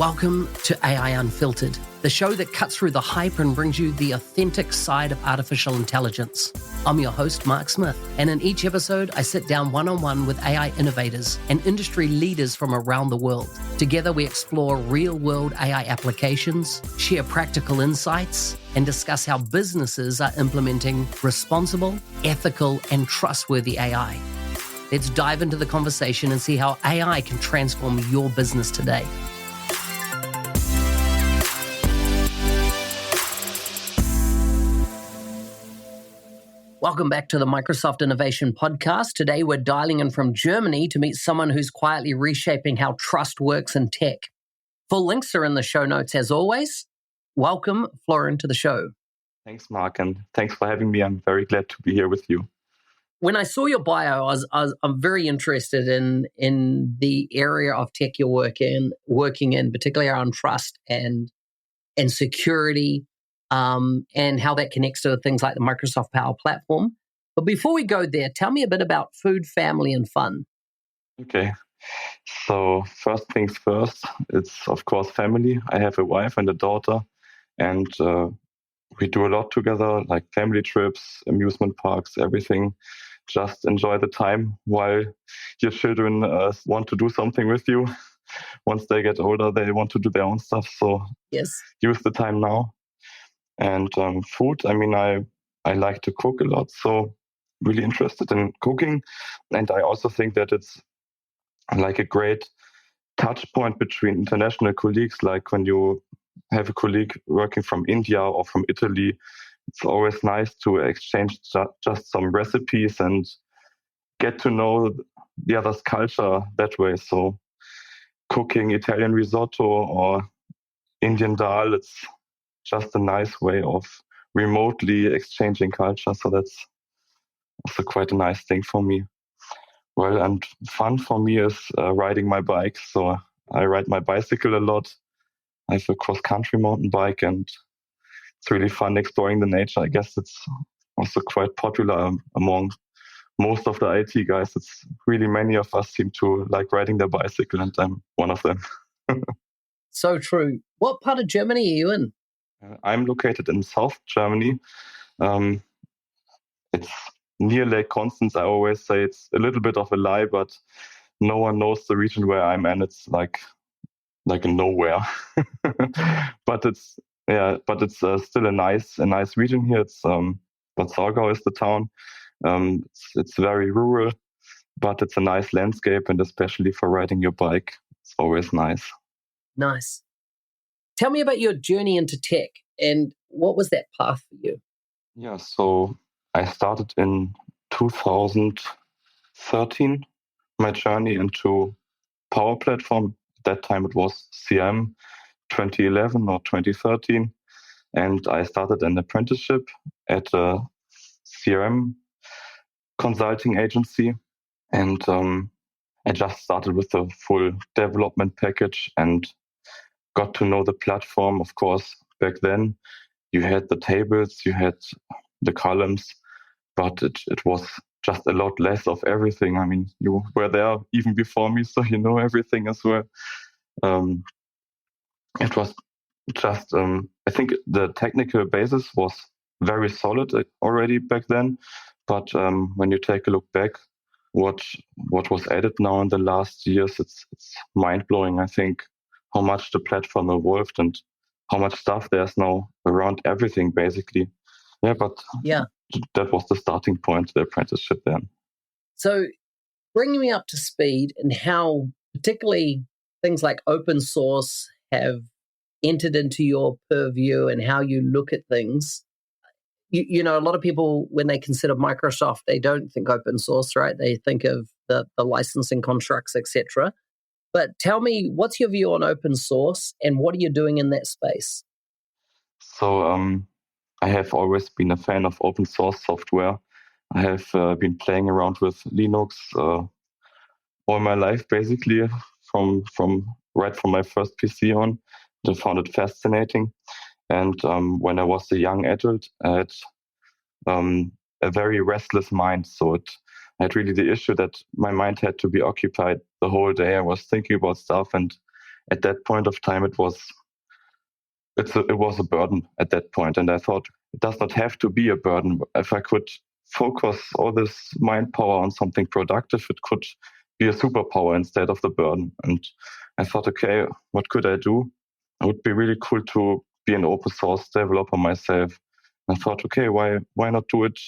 Welcome to AI Unfiltered, the show that cuts through the hype and brings you the authentic side of artificial intelligence. I'm your host, Mark Smith, and in each episode, I sit down one-on-one with AI innovators and industry leaders from around the world. Together, we explore real-world AI applications, share practical insights, and discuss how businesses are implementing responsible, ethical, and trustworthy AI. Let's dive into the conversation and see how AI can transform your business today. Welcome back to the Microsoft Innovation Podcast. Today, we're dialing in from Germany to meet someone who's quietly reshaping how trust works in tech. Full links are in the show notes as always. Welcome, Florian, to the show. Thanks, Mark, and thanks for having me. I'm very glad to be here with you. When I saw your bio, I'm very interested in the area of tech you're working in, particularly around trust and security. And how that connects to things like the Microsoft Power Platform. But before we go there, tell me a bit about food, family, and fun. Okay. So first things first, it's of course family. I have a wife and a daughter, and we do a lot together, like family trips, amusement parks, everything. Just enjoy the time while your children want to do something with you. Once they get older, they want to do their own stuff. So yes, use the time now. And food, I like to cook a lot, so really interested in cooking. And I also think that it's like a great touch point between international colleagues. Like when you have a colleague working from India or from Italy, it's always nice to exchange just some recipes and get to know the other's culture that way. So cooking Italian risotto or Indian dal, it's just a nice way of remotely exchanging culture. So that's also quite a nice thing for me. Well, and fun for me is riding my bike. So I ride my bicycle a lot. I have a cross-country mountain bike, and it's really fun exploring the nature. I guess it's also quite popular among most of the IT guys. It's really many of us seem to like riding their bicycle, and I'm one of them. So true. What part of Germany are you in? I'm located in South Germany. It's near Lake Constance. I always say it's a little bit of a lie, but no one knows the region where I'm in. It's like nowhere. but it's still a nice region here. It's Bad Saulgau is the town. It's very rural, but it's a nice landscape, and especially for riding your bike, it's always nice. Nice. Tell me about your journey into tech and what was that path for you? Yeah, so I started in 2013, my journey into Power Platform. At that time it was CRM 2011 or 2013. And I started an apprenticeship at a CRM consulting agency. And I just started with the full development package and got to know the platform. Of course, back then you had the tables, you had the columns, but it was just a lot less of everything. I mean, you were there even before me, so you know everything as well. It was just, I think the technical basis was very solid already back then. But when you take a look back, what was added now in the last years, it's mind-blowing. I think how much the platform evolved and how much stuff there's now around everything, basically. Yeah, but that was the starting point, the apprenticeship then. So bring me up to speed and how particularly things like open source have entered into your purview and how you look at things. You know, a lot of people, when they consider Microsoft, they don't think open source, right? They think of the licensing contracts, etc. But tell me, what's your view on open source and what are you doing in that space? So I have always been a fan of open source software. I have been playing around with Linux all my life, basically, from right from my first PC on. I found it fascinating. And when I was a young adult, I had a very restless mind. So I had really the issue that my mind had to be occupied the whole day. I was thinking about stuff and at that point of time, it was a burden at that point. And I thought it does not have to be a burden. If I could focus all this mind power on something productive, it could be a superpower instead of the burden. And I thought, okay, what could I do? It would be really cool to be an open source developer myself. And I thought, okay, why not do it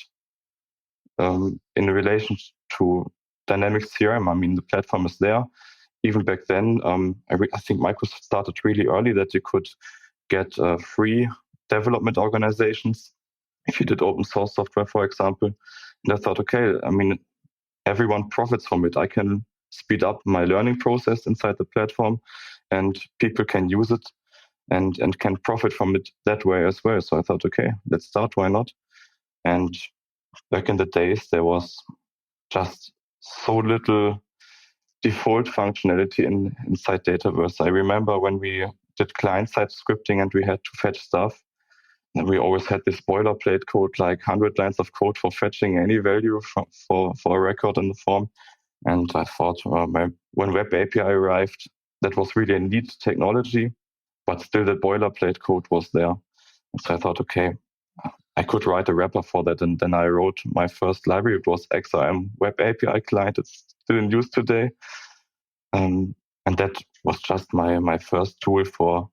in relation to Dynamics CRM? I mean, the platform is there. Even back then, I think Microsoft started really early that you could get free development organizations if you did open source software, for example. And I thought, okay, I mean, everyone profits from it. I can speed up my learning process inside the platform, and people can use it and can profit from it that way as well. So I thought, okay, let's start. Why not? And back in the days, there was just so little default functionality inside Dataverse. I remember when we did client-side scripting and we had to fetch stuff, and we always had this boilerplate code, like 100 lines of code for fetching any value for a record in the form. And I thought, when Web API arrived, that was really a neat technology, but still the boilerplate code was there. And so I thought, okay, I could write a wrapper for that. And then I wrote my first library. It was XRM Web API client. It's still in use today. And that was just my first tool for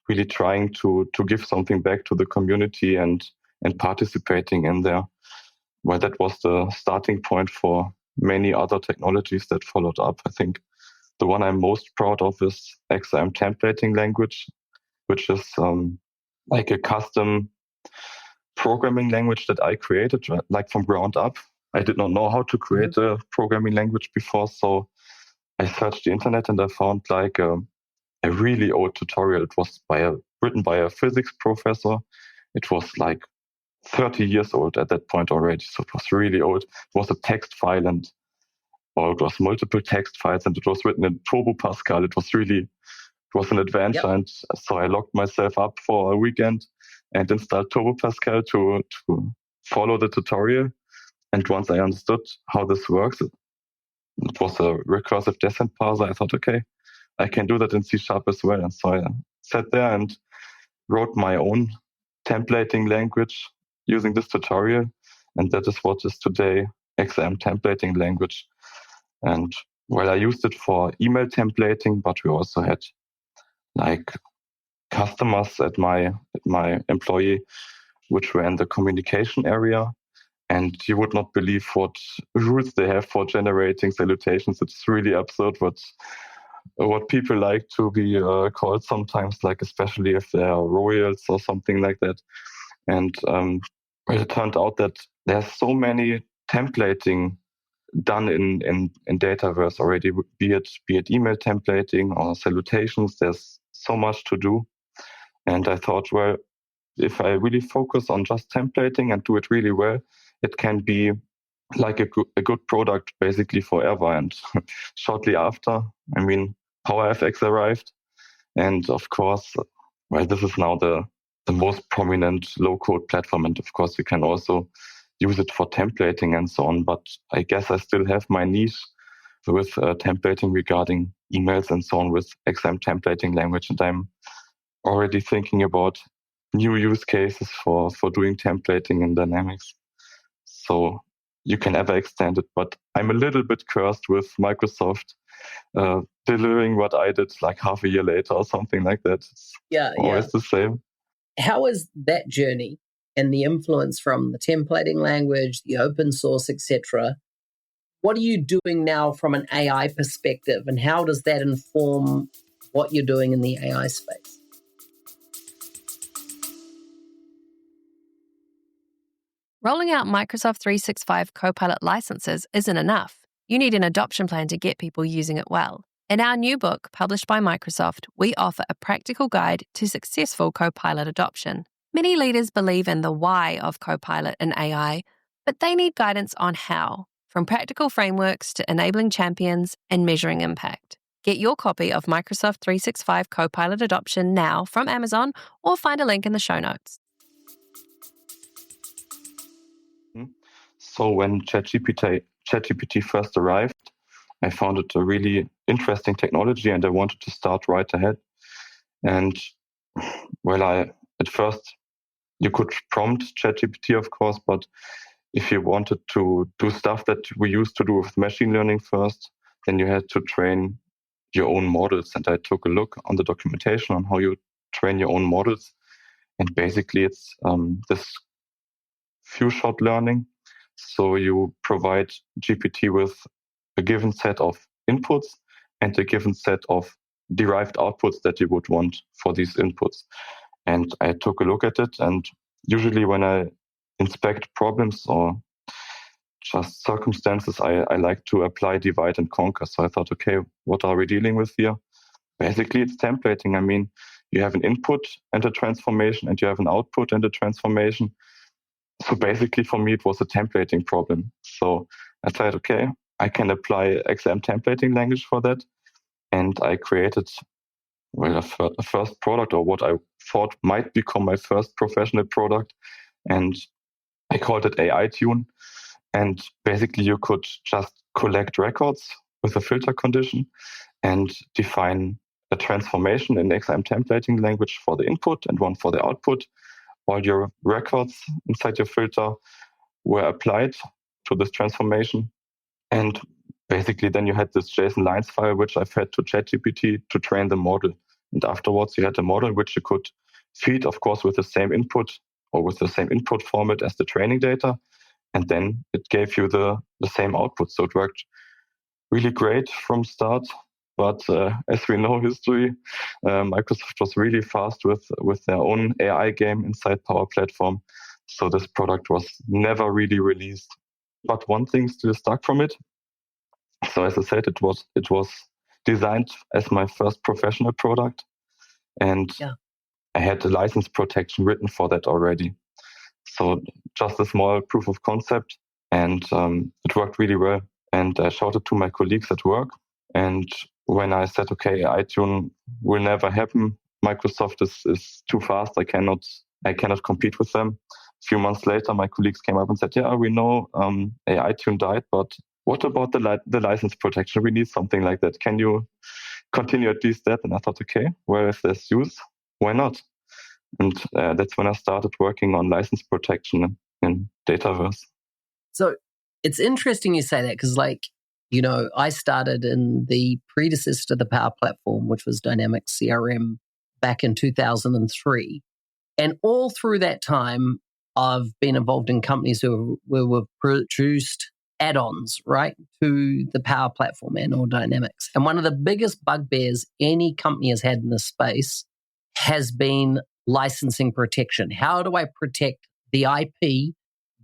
really trying to give something back to the community and participating in there. Well, that was the starting point for many other technologies that followed up. I think the one I'm most proud of is XRM templating language, which is like a custom programming language that I created, like from ground up. I did not know how to create a programming language before, so I searched the internet and I found like a really old tutorial. It was written by a physics professor. It was like 30 years old at that point already, so it was really old. It was a text file or it was multiple text files, and it was written in Turbo Pascal. It was an adventure. Yep. And so I locked myself up for a weekend and installed Turbo Pascal to follow the tutorial. And once I understood how this works, it was a recursive descent parser. I thought, okay, I can do that in C# as well. And so I sat there and wrote my own templating language using this tutorial. And that is what is today XRM templating language. And I used it for email templating, but we also had like customers at my employee, which were in the communication area. And you would not believe what rules they have for generating salutations. It's really absurd what people like to be called sometimes, like especially if they are royals or something like that. And it turned out that there's so many templating done in Dataverse already, be it email templating or salutations. There's so much to do. And I thought, well, if I really focus on just templating and do it really well, it can be like a good product basically forever. And shortly after, I mean, PowerFX arrived. And of course, this is now the most prominent low-code platform. And of course, you can also use it for templating and so on. But I guess I still have my niche with templating regarding emails and so on with XM templating language. And I'm already thinking about new use cases for doing templating in Dynamics. So you can ever extend it. But I'm a little bit cursed with Microsoft delivering what I did like half a year later or something like that. It's always the same. How is that journey and the influence from the templating language, the open source, etc.? What are you doing now from an AI perspective, and how does that inform what you're doing in the AI space? Rolling out Microsoft 365 Copilot licenses isn't enough. You need an adoption plan to get people using it well. In our new book, published by Microsoft, we offer a practical guide to successful Copilot adoption. Many leaders believe in the why of Copilot and AI, but they need guidance on how, from practical frameworks to enabling champions and measuring impact. Get your copy of Microsoft 365 Copilot Adoption now from Amazon, or find a link in the show notes. So when ChatGPT first arrived, I found it a really interesting technology, and I wanted to start right ahead. And at first you could prompt ChatGPT, of course, but if you wanted to do stuff that we used to do with machine learning first, then you had to train your own models. And I took a look on the documentation on how you train your own models. And basically it's this few-shot learning. So you provide GPT with a given set of inputs and a given set of derived outputs that you would want for these inputs. And I took a look at it, and usually when I inspect problems or just circumstances, I like to apply divide and conquer. So I thought, okay, what are we dealing with here? Basically, it's templating. I mean, you have an input and a transformation, and you have an output and a transformation. So basically, for me, it was a templating problem. So I said, okay, I can apply XM templating language for that. And I created a first product, or what I thought might become my first professional product. And I called it AI Tune. And basically, you could just collect records with a filter condition and define a transformation in XM templating language for the input and one for the output. All your records inside your filter were applied to this transformation. And basically, then you had this JSON lines file, which I fed to ChatGPT to train the model. And afterwards, you had a model which you could feed, of course, with the same input or with the same input format as the training data. And then it gave you the same output. So it worked really great from start. But as we know history, Microsoft was really fast with their own AI game inside Power Platform. So this product was never really released. But one thing still stuck from it. So as I said, it was designed as my first professional product. And I had the license protection written for that already. So just a small proof of concept, and it worked really well. And I showed it to my colleagues at work. And when I said, okay, iTunes will never happen, Microsoft is too fast, I cannot compete with them. A few months later, my colleagues came up and said, yeah, we know iTunes died, but what about the license protection? We need something like that. Can you continue at least that? And I thought, okay, well, if there's use, why not? And that's when I started working on license protection in Dataverse. So it's interesting you say that because, I started in the predecessor to the Power Platform, which was Dynamics CRM, back in 2003. And all through that time, I've been involved in companies who have produced add-ons, right, to the Power Platform and/or Dynamics. And one of the biggest bugbears any company has had in this space has been licensing protection. How do I protect the IP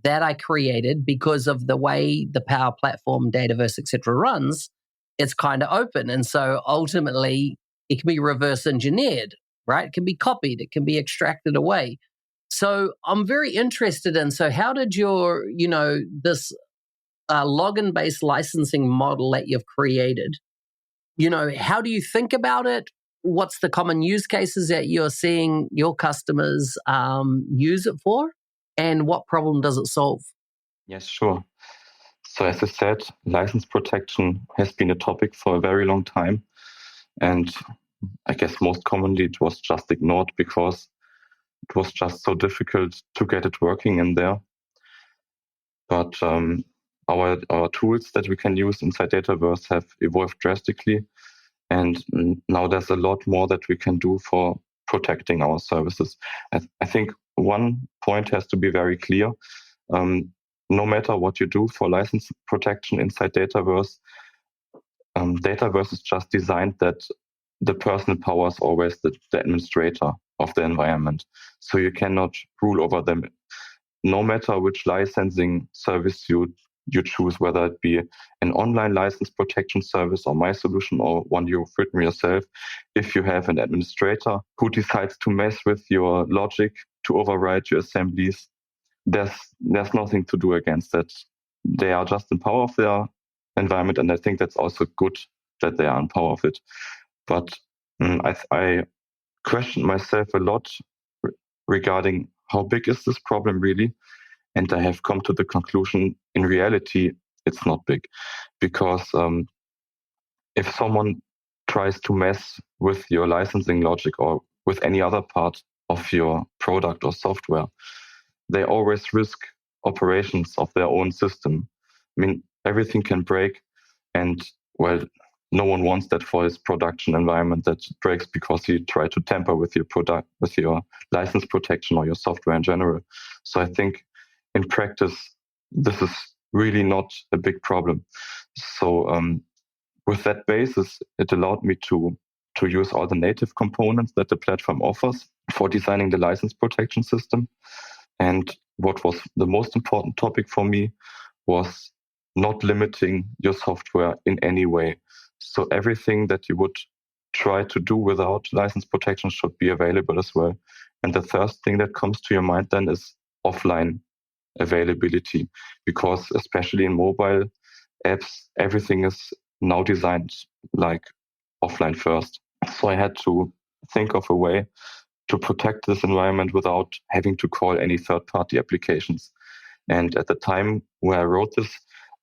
that I created? Because of the way the Power Platform, Dataverse, etc. runs, it's kind of open. And so ultimately, it can be reverse engineered, right? It can be copied. It can be extracted away. So I'm very interested in, so how did your, this login-based licensing model that you've created, how do you think about it? What's the common use cases that you're seeing your customers use it for? And what problem does it solve? Yes, sure. So as I said, license protection has been a topic for a very long time. And I guess most commonly it was just ignored because it was just so difficult to get it working in there. But our tools that we can use inside Dataverse have evolved drastically. And now there's a lot more that we can do for protecting our services. I think one point has to be very clear. No matter what you do for license protection inside Dataverse, Dataverse is just designed that the personal power is always the administrator of the environment. So you cannot rule over them. No matter which licensing service you choose, whether it be an online license protection service or my solution or one you've written yourself, if you have an administrator who decides to mess with your logic, to override your assemblies, there's nothing to do against that. They are just in power of their environment, and I think that's also good that they are in power of it. But I questioned myself a lot regarding how big is this problem really? And I have come to the conclusion, in reality, it's not big, because if someone tries to mess with your licensing logic or with any other part of your product or software, they always risk operations of their own system. I mean, everything can break, and well, no one wants that for his production environment that breaks because you try to tamper with your product, with your license protection or your software in general. So I think in practice, this is really not a big problem. So with that basis, it allowed me to use all the native components that the platform offers for designing the license protection system. And what was the most important topic for me was not limiting your software in any way. So everything that you would try to do without license protection should be available as well. And the first thing that comes to your mind then is offline availability, because especially in mobile apps, everything is now designed like offline first. So I had to think of a way to protect this environment without having to call any third-party applications. And at the time where I wrote this,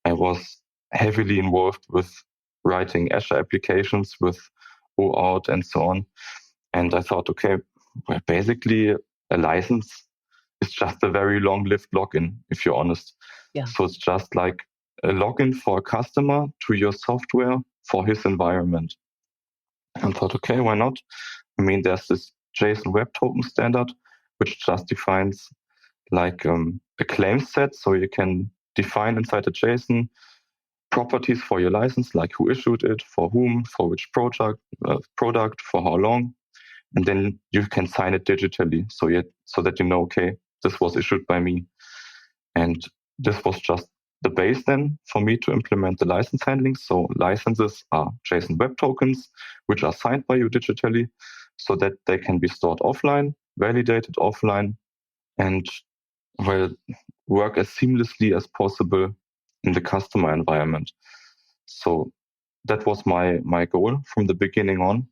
I was heavily involved with writing Azure applications with OAuth and so on. And I thought, okay, well, basically a license is just a very long-lived login, if you're honest. Yeah. So it's just like a login for a customer to your software for his environment. And I thought, okay, why not? I mean, there's this JSON Web Token standard, which just defines like a claim set. So you can define inside the JSON properties for your license, like who issued it, for whom, for which product, for how long. And then you can sign it digitally so that you know, okay, this was issued by me. And this was just the base then for me to implement the license handling. So licenses are JSON Web Tokens, which are signed by you digitally so that they can be stored offline, validated offline, and work as seamlessly as possible in the customer environment. So that was my goal from the beginning on.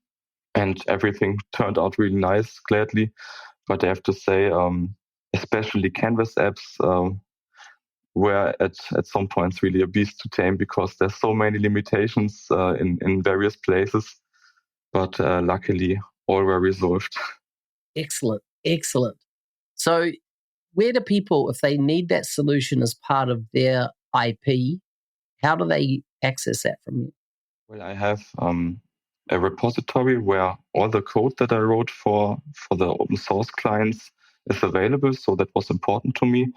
And everything turned out really nice, gladly. But I have to say, especially Canvas apps were at some points really a beast to tame because there's so many limitations in various places. But luckily, all were resolved. Excellent. Excellent. So where do people, if they need that solution as part of their IP, how do they access that from you? Well, I have a repository where all the code that I wrote for the open source clients is available. So that was important to me.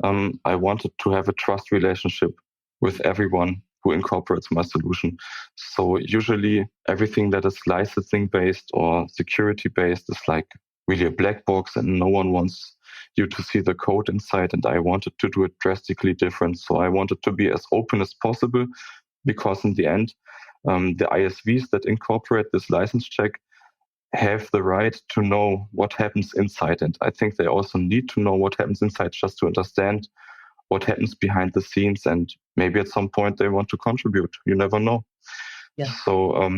I wanted to have a trust relationship with everyone who incorporates my solution. So usually everything that is licensing based or security based is like really a black box and no one wants you to see the code inside. And I wanted to do it drastically different. So I wanted to be as open as possible because in the end, the ISVs that incorporate this license check have the right to know what happens inside. And I think they also need to know what happens inside just to understand what happens behind the scenes. And maybe at some point they want to contribute. You never know. Yeah. So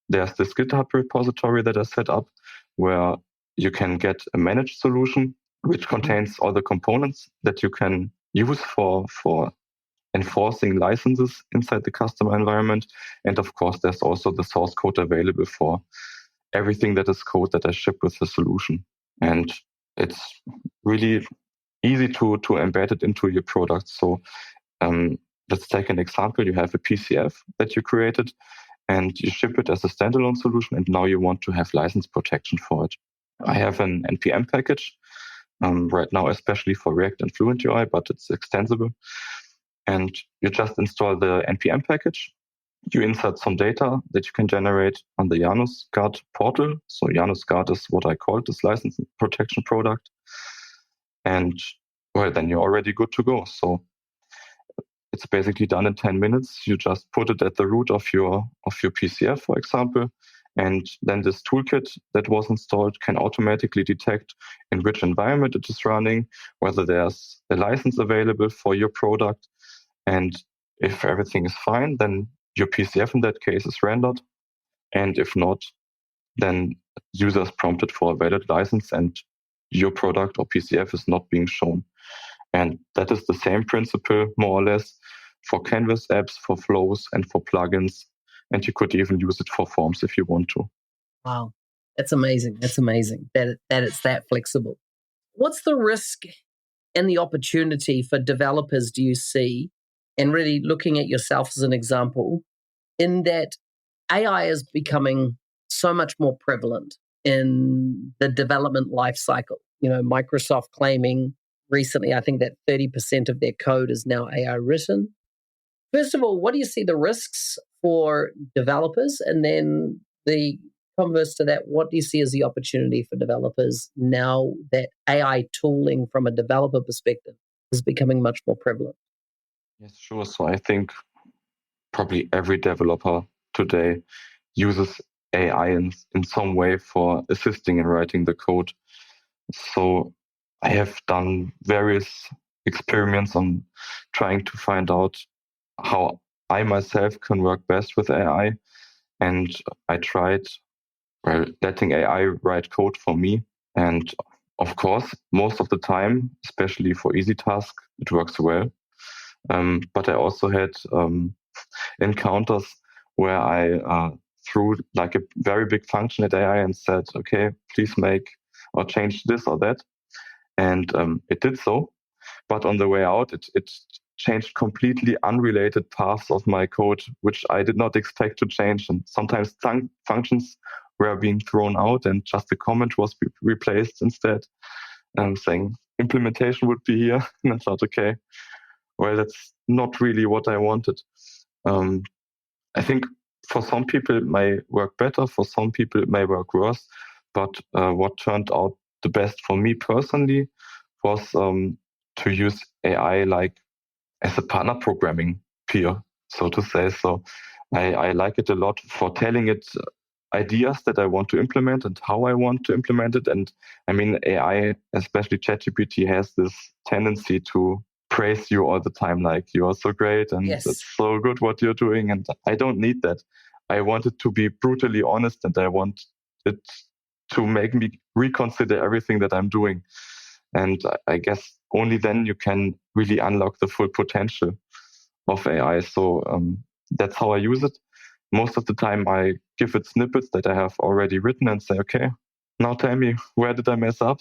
there's this GitHub repository that I set up where you can get a managed solution, which contains all the components that you can use for enforcing licenses inside the customer environment. And of course, there's also the source code available for everything that is code that I ship with the solution. And it's really easy to embed it into your product. So let's take an example. You have a PCF that you created and you ship it as a standalone solution. And now you want to have license protection for it. I have an NPM package right now, especially for React and Fluent UI, but it's extensible. And you just install the NPM package. You insert some data that you can generate on the Janus Guard portal. So Janus Guard is what I call this license protection product. And well, then you're already good to go. So it's basically done in 10 minutes. You just put it at the root of your PCF, for example. And then this toolkit that was installed can automatically detect in which environment it is running, whether there's a license available for your product. And if everything is fine, then your PCF in that case is rendered. And if not, then user is prompted for a valid license and your product or PCF is not being shown. And that is the same principle, more or less, for Canvas apps, for flows, and for plugins. and you could even use it for forms if you want to. Wow, that's amazing. That's amazing that it's that flexible. What's the risk and the opportunity for developers do you see, and really looking at yourself as an example, in that AI is becoming so much more prevalent in the development life cycle? Microsoft claiming recently, I think that 30% of their code is now AI written. First of all, what do you see the risks for developers? And then the converse to that, what do you see as the opportunity for developers now that AI tooling from a developer perspective is becoming much more prevalent? Yes, sure. So I think probably every developer today uses AI in some way for assisting in writing the code. So I have done various experiments on trying to find out how I myself can work best with AI. And I tried letting AI write code for me. And of course, most of the time, especially for easy tasks, it works well. But I also had encounters where I threw like a very big function at AI and said, okay, please make or change this or that. And it did so. But on the way out, it changed completely unrelated paths of my code, which I did not expect to change. And sometimes functions were being thrown out and just the comment was replaced instead, saying implementation would be here. And I thought, okay, well, that's not really what I wanted. I think for some people it may work better, for some people it may work worse. But what turned out the best for me personally was to use AI like as a partner programming peer, so to say. So I like it a lot for telling it ideas that I want to implement and how I want to implement it. And I mean, AI, especially ChatGPT, has this tendency to praise you all the time, like you are so great and Yes. it's so good what you're doing. And I don't need that. I want it to be brutally honest, and I want it to make me reconsider everything that I'm doing. And I guess only then you can really unlock the full potential of AI. So that's how I use it. Most of the time I give it snippets that I have already written and say, okay, now tell me, where did I mess up?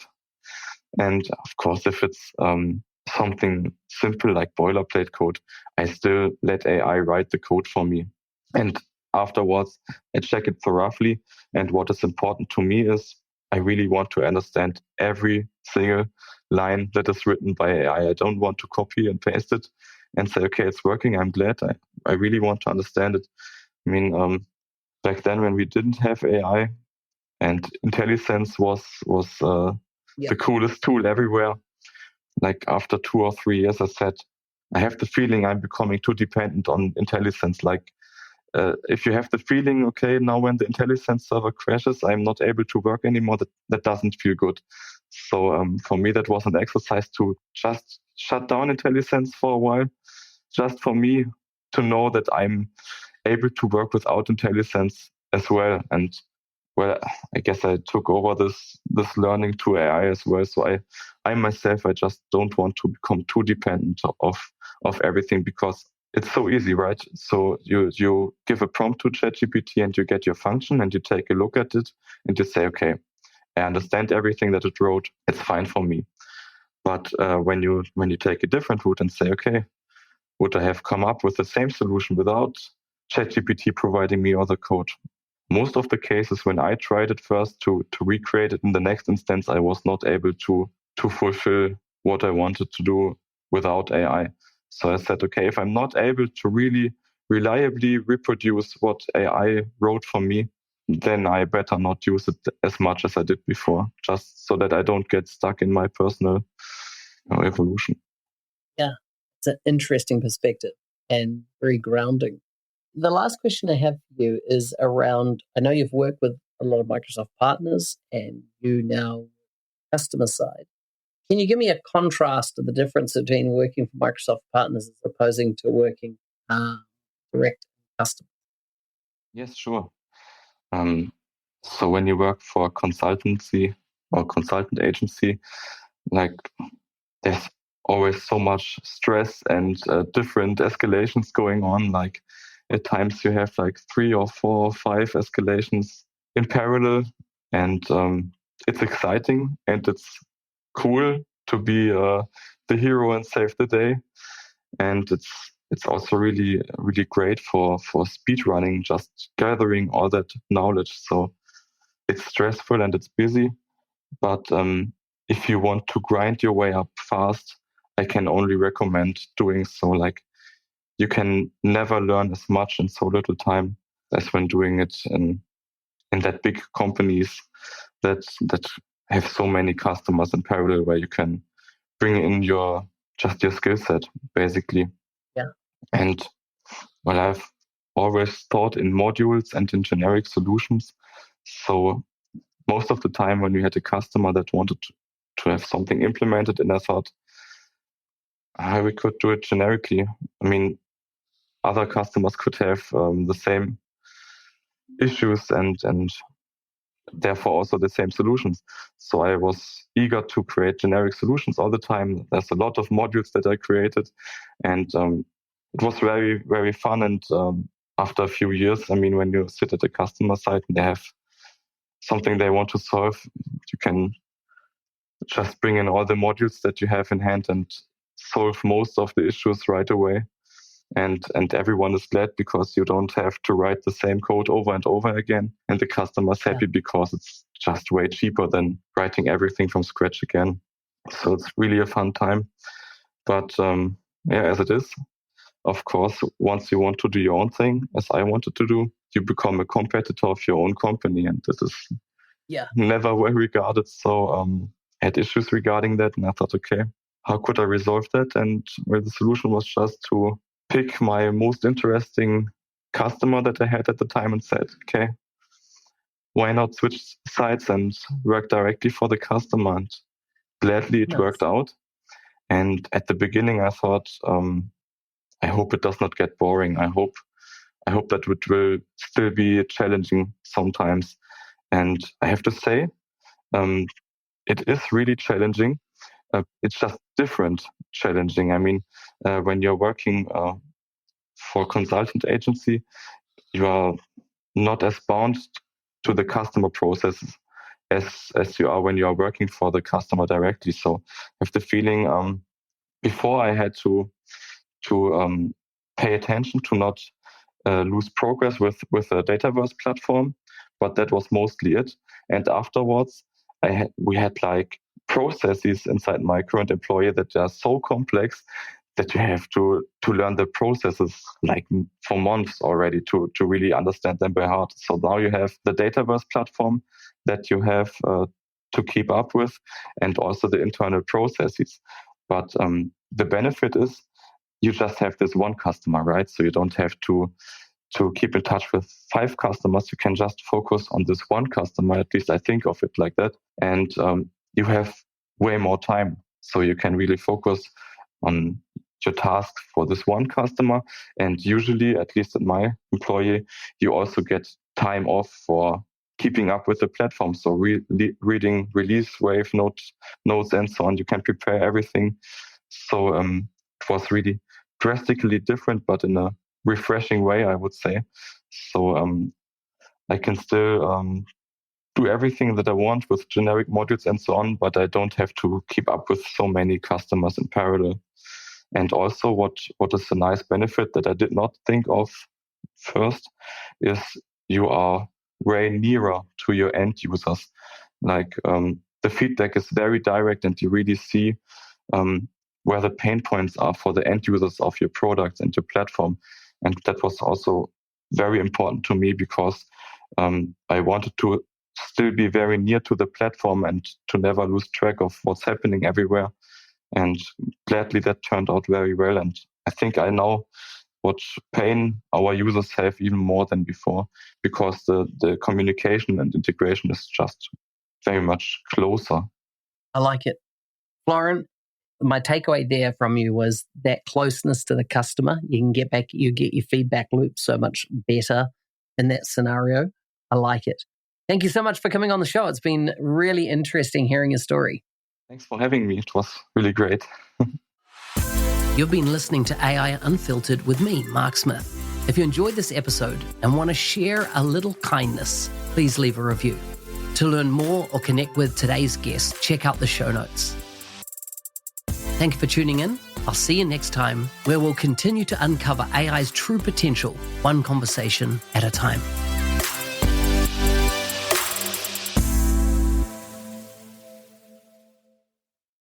And of course, if it's something simple like boilerplate code, I still let AI write the code for me. And afterwards, I check it thoroughly. And what is important to me is I really want to understand every single line that is written by AI. I don't want to copy and paste it and say, okay, it's working. I'm glad. I really want to understand it. I mean, back then when we didn't have AI and IntelliSense was the coolest tool everywhere. Like after 2 or 3 years, I said, I have the feeling I'm becoming too dependent on IntelliSense. Like if you have the feeling, okay, now when the IntelliSense server crashes, I'm not able to work anymore, that doesn't feel good. So for me, that was an exercise to just shut down IntelliSense for a while, just for me to know that I'm able to work without IntelliSense as well. And well, I guess I took over this learning to AI as well. So I myself, I just don't want to become too dependent of everything, because it's so easy, right? So you give a prompt to ChatGPT and you get your function and you take a look at it and you say, okay, I understand everything that it wrote. It's fine for me. But when you take a different route and say, okay, would I have come up with the same solution without ChatGPT providing me all the code? Most of the cases when I tried it first to recreate it in the next instance, I was not able to fulfill what I wanted to do without AI. So I said, okay, if I'm not able to really reliably reproduce what AI wrote for me, then I better not use it as much as I did before, just so that I don't get stuck in my personal evolution. Yeah, it's an interesting perspective and very grounding. The last question I have for you is around, I know you've worked with a lot of Microsoft partners and you now customer side. Can you give me a contrast of the difference between working for Microsoft partners as opposing to working direct customers? Yes, sure. So when you work for a consultancy or consultant agency, like there's always so much stress and different escalations going on. Like at times you have like 3 or 4 or 5 escalations in parallel, and it's exciting and it's cool to be the hero and save the day. And it's also really great for speed running, just gathering all that knowledge. So it's stressful and it's busy, but if you want to grind your way up fast, I can only recommend doing so. Like, you can never learn as much in so little time as when doing it in that big companies that have so many customers in parallel, where you can bring in your skill set, basically. Yeah. And well, I've always thought in modules and in generic solutions. So most of the time when we had a customer that wanted to have something implemented, and I thought, we could do it generically. I mean, other customers could have the same issues and therefore also the same solutions. So I was eager to create generic solutions all the time. There's a lot of modules that I created, and it was very, very fun. And after a few years, I mean, when you sit at the customer side and they have something they want to solve, you can just bring in all the modules that you have in hand and solve most of the issues right away. And everyone is glad because you don't have to write the same code over and over again. And the customer's happy because it's just way cheaper than writing everything from scratch again. So it's really a fun time. But as it is, of course, once you want to do your own thing, as I wanted to do, you become a competitor of your own company. And this is never well regarded. So I had issues regarding that. And I thought, okay, how could I resolve that? And the solution was just to pick my most interesting customer that I had at the time and said, okay, why not switch sides and work directly for the customer? And gladly it worked out. And at the beginning, I thought, I hope it does not get boring. I hope that it will still be challenging sometimes. And I have to say, it is really challenging. It's just different challenging. I mean, when you're working for a consultant agency, you are not as bound to the customer processes as you are when you are working for the customer directly. So I have the feeling before I had to pay attention to not lose progress with a Dataverse platform, but that was mostly it. And afterwards, we had like processes inside my current employer that are so complex that you have to learn the processes like for months already to really understand them by heart. So now you have the Dataverse platform that you have to keep up with, and also the internal processes. But the benefit is you just have this one customer, right? So you don't have to keep in touch with 5 customers. You can just focus on this one customer. At least I think of it like that. And you have way more time. So you can really focus on your task for this one customer. And usually, at least at my employee, you also get time off for keeping up with the platform. So reading release wave notes and so on. You can prepare everything. So it was really drastically different, but in a refreshing way, I would say. So I can still do everything that I want with generic modules and so on, but I don't have to keep up with so many customers in parallel. And also what is a nice benefit that I did not think of first is you are way nearer to your end users. Like the feedback is very direct and you really see where the pain points are for the end users of your products and your platform. And that was also very important to me because I wanted to still be very near to the platform and to never lose track of what's happening everywhere. And gladly that turned out very well. And I think I know what pain our users have even more than before, because the communication and integration is just very much closer. I like it. Florian, my takeaway there from you was that closeness to the customer. You get your feedback loop so much better in that scenario. I like it. Thank you so much for coming on the show. It's been really interesting hearing your story. Thanks for having me. It was really great. You've been listening to AI Unfiltered with me, Mark Smith. If you enjoyed this episode and want to share a little kindness, please leave a review. To learn more or connect with today's guest, check out the show notes. Thank you for tuning in. I'll see you next time, where we'll continue to uncover AI's true potential, one conversation at a time.